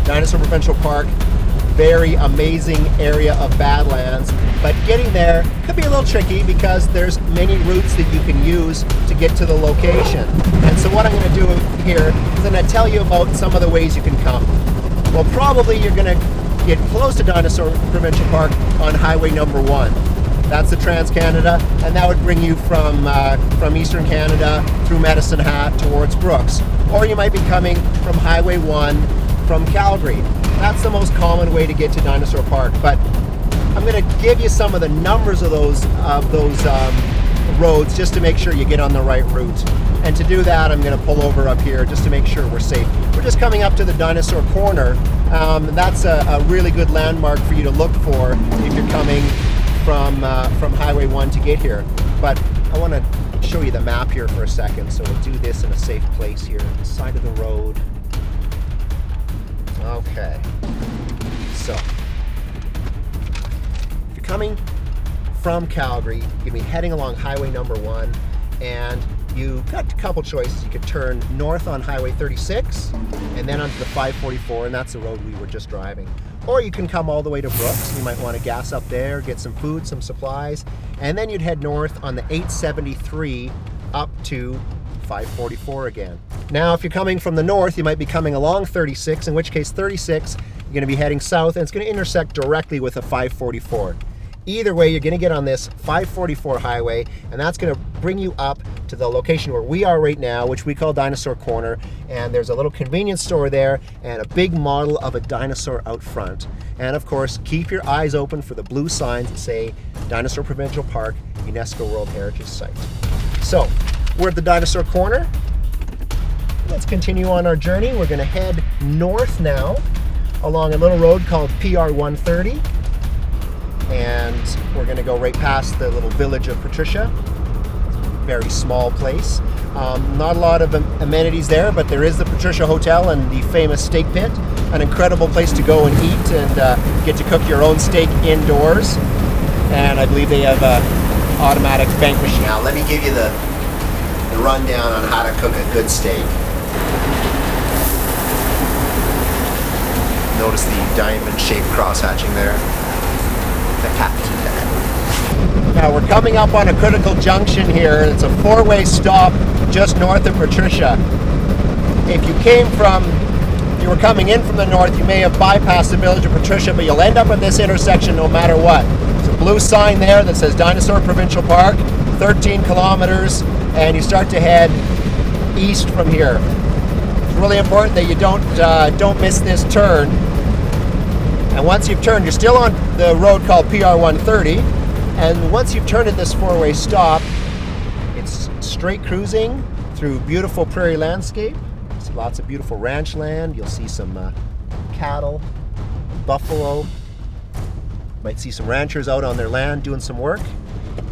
Dinosaur Provincial Park, very amazing area of badlands, but getting there could be a little tricky because there's many routes that you can use to get to the location. And so what I'm going to do here is I'm going to tell you about some of the ways you can come. Well, probably you're going to get close to Dinosaur Provincial Park on Highway number 1. That's the Trans-Canada, and that would bring you from Eastern Canada through Medicine Hat towards Brooks. Or you might be coming from Highway 1 from Calgary. That's the most common way to get to Dinosaur Park, but I'm going to give you some of the numbers of those roads just to make sure you get on the right route. And to do that, I'm going to pull over up here just to make sure we're safe. We're just coming up to the Dinosaur Corner. That's a really good landmark for you to look for if you're coming from Highway 1 to get here. But I want to show you the map here for a second, so we'll do this in a safe place here, the side of the road. Okay, so if you're coming from Calgary, you're going to be heading along Highway number 1, and you've got a couple choices. You could turn north on Highway 36 and then onto the 544, and that's the road we were just driving. Or you can come all the way to Brooks. You might want to gas up there, get some food, some supplies, and then you'd head north on the 873 up to 544 again. Now, if you're coming from the north, you might be coming along 36, in which case 36, you're going to be heading south, and it's going to intersect directly with a 544. Either way, you're going to get on this 544 highway, and that's going to bring you up to the location where we are right now, which we call Dinosaur Corner, and there's a little convenience store there and a big model of a dinosaur out front. And of course, keep your eyes open for the blue signs that say Dinosaur Provincial Park, UNESCO World Heritage Site. So, we're at the Dinosaur Corner. Let's continue on our journey. We're going to head north now along a little road called PR 130. And we're going to go right past the little village of Patricia. Very small place. Not a lot of amenities there, but there is the Patricia Hotel and the famous steak pit. An incredible place to go and eat and get to cook your own steak indoors. And I believe they have an automatic bank machine. Now let me give you the rundown on how to cook a good steak. Notice the diamond-shaped cross-hatching there. The hat. Now we're coming up on a critical junction here. It's a four-way stop just north of Patricia. If you were coming in from the north, you may have bypassed the village of Patricia, but you'll end up at this intersection no matter what. There's a blue sign there that says Dinosaur Provincial Park, 13 kilometers, and you start to head east from here. It's really important that you don't miss this turn. And once you've turned, you're still on the road called PR 130, and once you've turned at this four-way stop, it's straight cruising through beautiful prairie landscape. There's lots of beautiful ranch land. You'll see some cattle, buffalo. Might see some ranchers out on their land doing some work.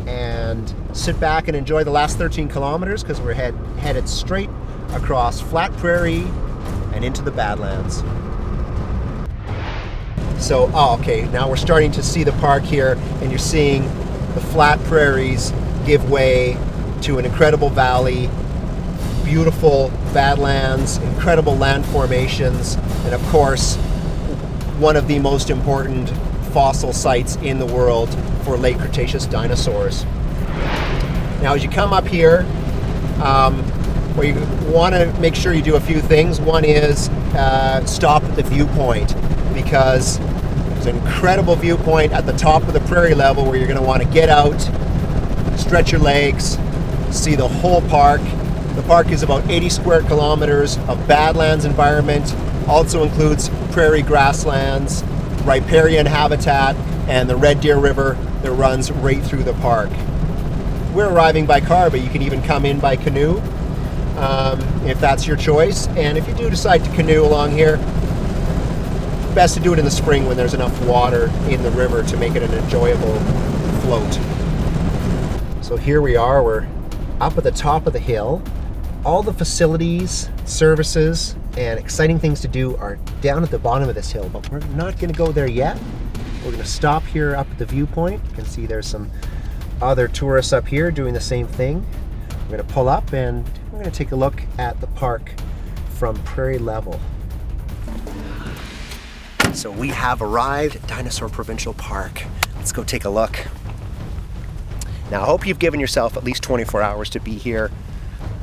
And sit back and enjoy the last 13 kilometers because we're headed straight across flat prairie and into the Badlands. So, okay, now we're starting to see the park here, and you're seeing the flat prairies give way to an incredible valley, beautiful badlands, incredible land formations, and of course, one of the most important fossil sites in the world for late Cretaceous dinosaurs. Now, as you come up here, well, you want to make sure you do a few things. One is stop at the viewpoint, because there's an incredible viewpoint at the top of the prairie level where you're going to want to get out, stretch your legs, see the whole park. The park is about 80 square kilometers of badlands environment, also includes prairie grasslands, riparian habitat, and the Red Deer River that runs right through the park. We're arriving by car, but you can even come in by canoe if that's your choice. And if you do decide to canoe along here, best to do it in the spring when there's enough water in the river to make it an enjoyable float. So here we are, we're up at the top of the hill, All the facilities, services, and exciting things to do are down at the bottom of this hill, but we're not going to go there yet. We're going to stop here up at the viewpoint. You can see there's some other tourists up here doing the same thing. We're going to pull up and we're going to take a look at the park from prairie level. So we have arrived at Dinosaur Provincial Park. Let's go take a look. Now I hope you've given yourself at least 24 hours to be here.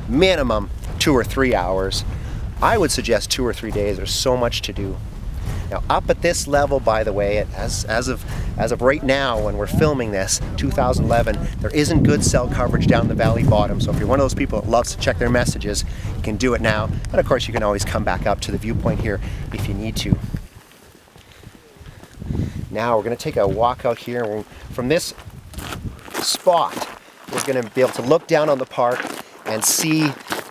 Minimum 2 or 3 hours. I would suggest 2 or 3 days. There's so much to do. Now up at this level, by the way, as of right now when we're filming this, 2011, there isn't good cell coverage down the valley bottom. So if you're one of those people that loves to check their messages, you can do it now. And of course you can always come back up to the viewpoint here if you need to. Now we're going to take a walk out here. From this spot, we're going to be able to look down on the park and see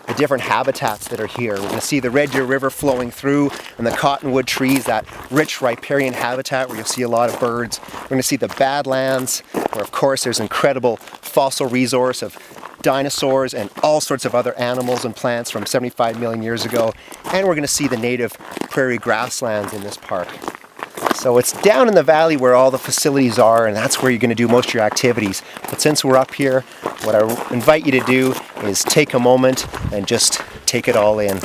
the different habitats that are here. We're going to see the Red Deer River flowing through and the cottonwood trees, that rich riparian habitat where you'll see a lot of birds. We're going to see the badlands, where of course there's incredible fossil resource of dinosaurs and all sorts of other animals and plants from 75 million years ago. And we're going to see the native prairie grasslands in this park. So it's down in the valley where all the facilities are, and that's where you're going to do most of your activities. But since we're up here, what I invite you to do is take a moment and just take it all in.